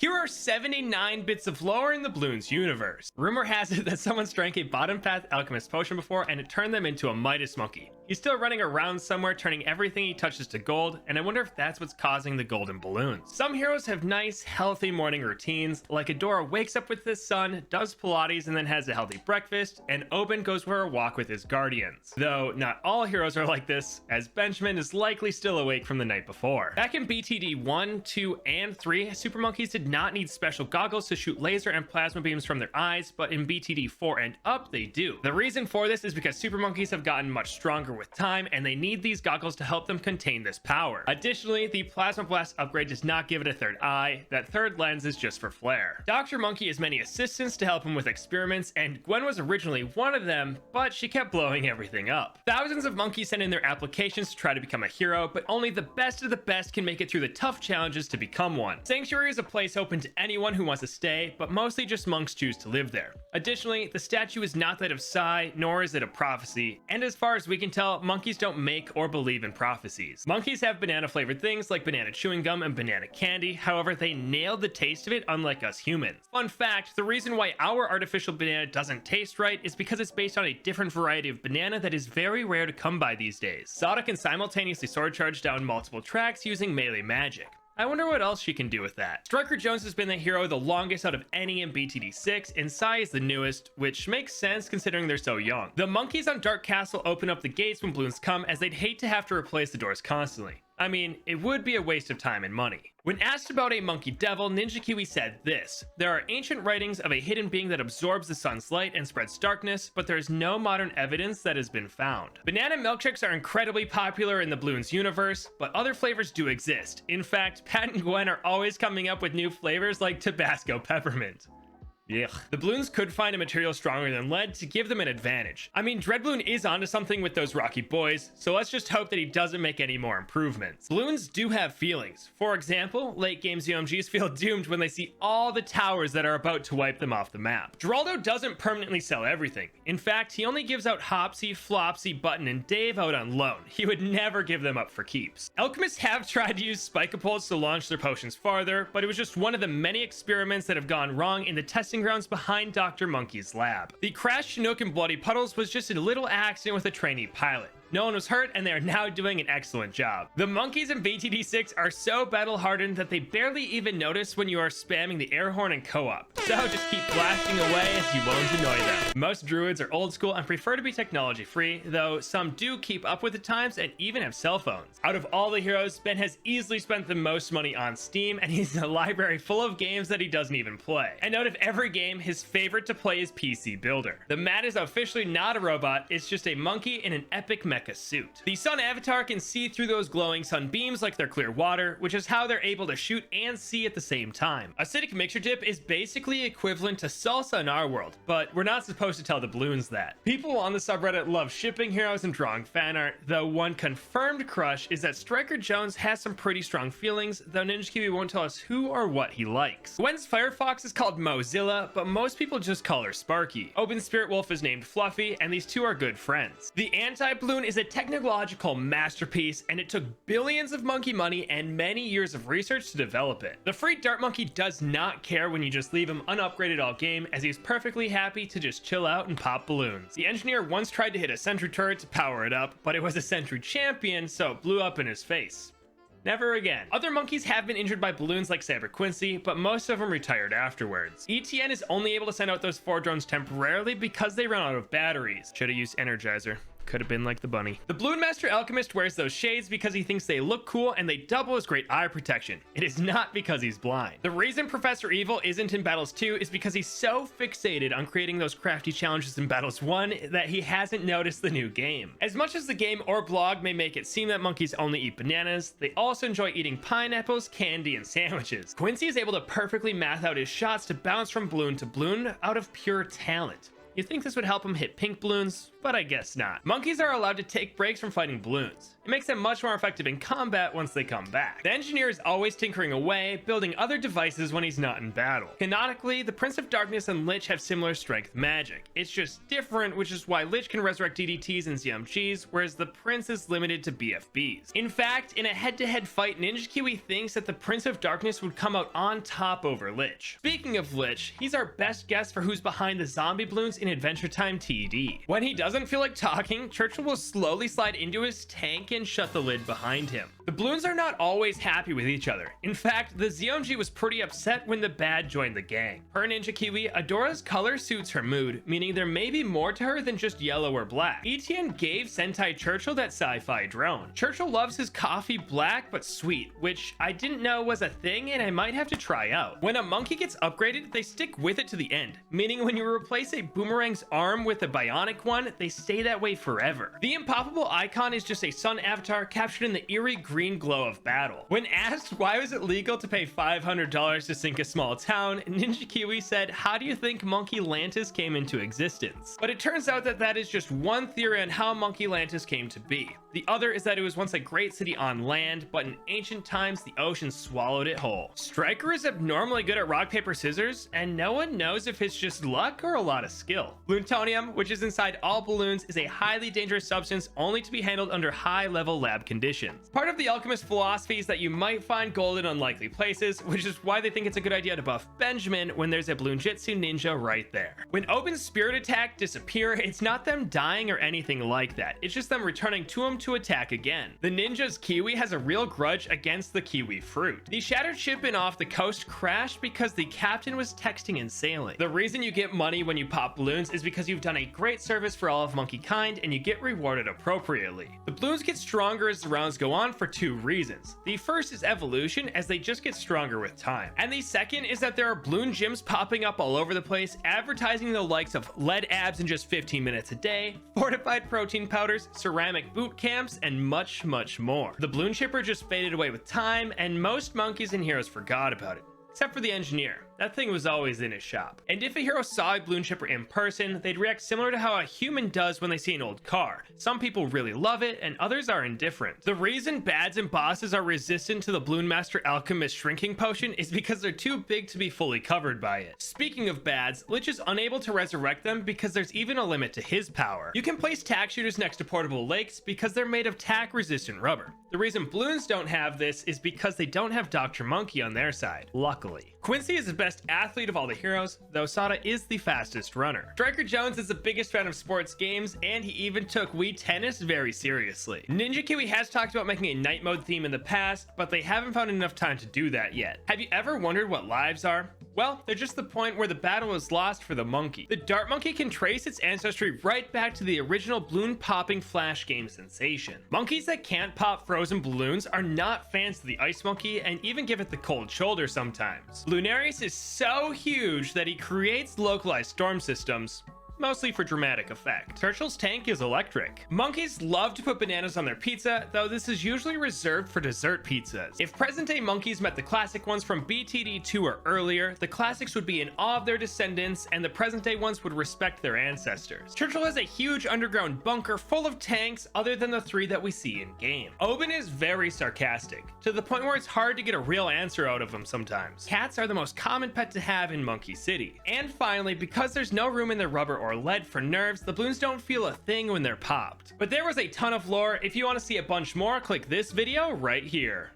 Here are 79 bits of lore in the Bloons universe. Rumor has it that someone's drank a bottom path alchemist potion before and it turned them into a Midas monkey. He's still running around somewhere turning everything he touches to gold, and I wonder if that's what's causing the golden balloons. Some heroes have nice, healthy morning routines, like Adora wakes up with the sun, does Pilates, and then has a healthy breakfast, and Obyn goes for a walk with his guardians. Though not all heroes are like this, as Benjamin is likely still awake from the night before. Back in BTD 1, 2, and 3, super monkeys did not need special goggles to shoot laser and plasma beams from their eyes, but in BTD 4 and up, they do. The reason for this is because super monkeys have gotten much stronger with time, and they need these goggles to help them contain this power. Additionally, the Plasma Blast upgrade does not give it a third eye. That third lens is just for flair. Dr. Monkey has many assistants to help him with experiments, and Gwen was originally one of them, but she kept blowing everything up. Thousands of monkeys send in their applications to try to become a hero, but only the best of the best can make it through the tough challenges to become one. Sanctuary is a place open to anyone who wants to stay, but mostly just monks choose to live there. Additionally, the statue is not that of Psy, nor is it a prophecy, and as far as we can tell, monkeys don't make or believe in prophecies. Monkeys have banana flavored things like banana chewing gum and banana candy, however they nailed the taste of it unlike us humans. Fun fact, the reason why our artificial banana doesn't taste right is because it's based on a different variety of banana that is very rare to come by these days. Sauda can simultaneously sword charge down multiple tracks using melee magic. I wonder what else she can do with that. Striker Jones has been the hero the longest out of any in BTD 6, and Psy is the newest, which makes sense considering they're so young. The monkeys on Dark Castle open up the gates when balloons come, as they'd hate to have to replace the doors constantly. I mean, it would be a waste of time and money. When asked about a monkey devil, Ninja Kiwi said this: "There are ancient writings of a hidden being that absorbs the sun's light and spreads darkness, but there is no modern evidence that has been found." Banana milkshakes are incredibly popular in the Bloons universe, but other flavors do exist. In fact, Pat and Gwen are always coming up with new flavors like Tabasco peppermint. Yuck. The Bloons could find a material stronger than lead to give them an advantage. I mean, Dreadbloon is onto something with those rocky boys, so let's just hope that he doesn't make any more improvements. Bloons do have feelings. For example, late game ZOMGs feel doomed when they see all the towers that are about to wipe them off the map. Geraldo doesn't permanently sell everything. In fact, he only gives out Hopsy, Flopsy, Button, and Dave out on loan. He would never give them up for keeps. Alchemists have tried to use Spikeapoles to launch their potions farther, but it was just one of the many experiments that have gone wrong in the testing grounds behind Dr. Monkey's lab. The crash Chinook and bloody Puddles was just a little accident with a trainee pilot. No one was hurt, and they are now doing an excellent job. The monkeys in BTD 6 are so battle-hardened that they barely even notice when you are spamming the air horn in co-op. So just keep blasting away as you won't annoy them. Most druids are old school and prefer to be technology-free, though some do keep up with the times and even have cell phones. Out of all the heroes, Ben has easily spent the most money on Steam, and he's in a library full of games that he doesn't even play. And out of every game, his favorite to play is PC Builder. The M.A.D is officially not a robot, it's just a monkey in an epic mecha suit. The sun avatar can see through those glowing sun beams like they're clear water, which is how they're able to shoot and see at the same time. Acidic mixture dip is basically equivalent to salsa in our world, but we're not supposed to tell the Bloons that. People on the subreddit love shipping heroes and drawing fan art, though one confirmed crush is that Striker Jones has some pretty strong feelings, though Ninja Kiwi won't tell us who or what he likes. Gwen's Firefox is called Mozilla, but most people just call her Sparky. Obyn's Spirit Wolf is named Fluffy, and these two are good friends. The anti-Bloon is a technological masterpiece, and it took billions of monkey money and many years of research to develop it. The free dart monkey does not care when you just leave him unupgraded all game, as he's perfectly happy to just chill out and pop balloons. The engineer once tried to hit a sentry turret to power it up, but it was a sentry champion, so it blew up in his face. Never again. Other monkeys have been injured by balloons like Saber Quincy, but most of them retired afterwards. Etienne is only able to send out those 4 drones temporarily because they run out of batteries. Should have used Energizer. Could have been like the bunny. The Bloon Master Alchemist wears those shades because he thinks they look cool and they double as great eye protection. It is not because he's blind. The reason Professor Evil isn't in Battles 2 is because he's so fixated on creating those crafty challenges in Battles 1 that he hasn't noticed the new game. As much as the game or blog may make it seem that monkeys only eat bananas, they also enjoy eating pineapples, candy, and sandwiches. Quincy is able to perfectly math out his shots to bounce from balloon to balloon out of pure talent. You'd think this would help him hit pink balloons, but I guess not. Monkeys are allowed to take breaks from fighting balloons. It makes them much more effective in combat once they come back. The engineer is always tinkering away, building other devices when he's not in battle. Canonically, the Prince of Darkness and Lych have similar strength magic. It's just different, which is why Lych can resurrect DDTs and ZMGs, whereas the Prince is limited to BFBs. In fact, in a head-to-head fight, Ninja Kiwi thinks that the Prince of Darkness would come out on top over Lych. Speaking of Lych, he's our best guess for who's behind the zombie balloons in Adventure Time TD. When he doesn't feel like talking, Churchill will slowly slide into his tank and shut the lid behind him. The balloons are not always happy with each other. In fact, the ZMG was pretty upset when the bad joined the gang. Per Ninja Kiwi, Adora's color suits her mood, meaning there may be more to her than just yellow or black. Etienne gave Sentai Churchill that sci-fi drone. Churchill loves his coffee black but sweet, which I didn't know was a thing and I might have to try out. When a monkey gets upgraded, they stick with it to the end, meaning when you replace a boomerang's arm with a bionic one, they stay that way forever. The Impoppable icon is just a sun avatar captured in the eerie green glow of battle. When asked why was it legal to pay $500 to sink a small town, Ninja Kiwi said, "How do you think Monkeylantis came into existence?" But it turns out that that is just one theory on how Monkeylantis came to be. The other is that it was once a great city on land, but in ancient times the ocean swallowed it whole. Striker is abnormally good at rock, paper, scissors, and no one knows if it's just luck or a lot of skill. Bloontonium, which is inside all balloons, is a highly dangerous substance only to be handled under high-level lab conditions. Part of the alchemist philosophy is that you might find gold in unlikely places, which is why they think it's a good idea to buff Benjamin when there's a Bloonjitsu ninja right there. When Obyn's spirit attack disappear, it's not them dying or anything like that. It's just them returning to him to attack again. The ninja's Kiwi has a real grudge against the Kiwi fruit. The shattered ship in off the coast crashed because the captain was texting and sailing. The reason you get money when you pop balloons is because you've done a great service for all of monkeykind and you get rewarded appropriately. The balloons get stronger as the rounds go on for two reasons. The first is evolution, as they just get stronger with time. And the second is that there are balloon gyms popping up all over the place, advertising the likes of lead abs in just 15 minutes a day, fortified protein powders, ceramic boot camps, and much, much more. The Bloonchipper just faded away with time, and most monkeys and heroes forgot about it. Except for the engineer. That thing was always in his shop. And if a hero saw a Bloonchipper in person, they'd react similar to how a human does when they see an old car. Some people really love it, and others are indifferent. The reason bads and bosses are resistant to the Bloon Master Alchemist Shrinking Potion is because they're too big to be fully covered by it. Speaking of bads, Lych is unable to resurrect them because there's even a limit to his power. You can place tack shooters next to portable lakes because they're made of tack-resistant rubber. The reason balloons don't have this is because they don't have Dr. Monkey on their side, luckily. Quincy is the best athlete of all the heroes, though Sauda is the fastest runner. Striker Jones is the biggest fan of sports games, and he even took Wii Tennis very seriously. Ninja Kiwi has talked about making a night mode theme in the past, but they haven't found enough time to do that yet. Have you ever wondered what lives are? Well, they're just the point where the battle is lost for the monkey. The dart monkey can trace its ancestry right back to the original balloon popping flash game sensation. Monkeys that can't pop frozen balloons are not fans of the ice monkey and even give it the cold shoulder sometimes. Bloonarious is so huge that he creates localized storm systems, mostly for dramatic effect. Churchill's tank is electric. Monkeys love to put bananas on their pizza, though this is usually reserved for dessert pizzas. If present-day monkeys met the classic ones from BTD2 or earlier, the classics would be in awe of their descendants, and the present-day ones would respect their ancestors. Churchill has a huge underground bunker full of tanks other than the 3 that we see in-game. Obyn is very sarcastic, to the point where it's hard to get a real answer out of him sometimes. Cats are the most common pet to have in Monkey City. And finally, because there's no room in their rubber or lead for nerves, the balloons don't feel a thing when they're popped. But there was a ton of lore. If you want to see a bunch more, click this video right here.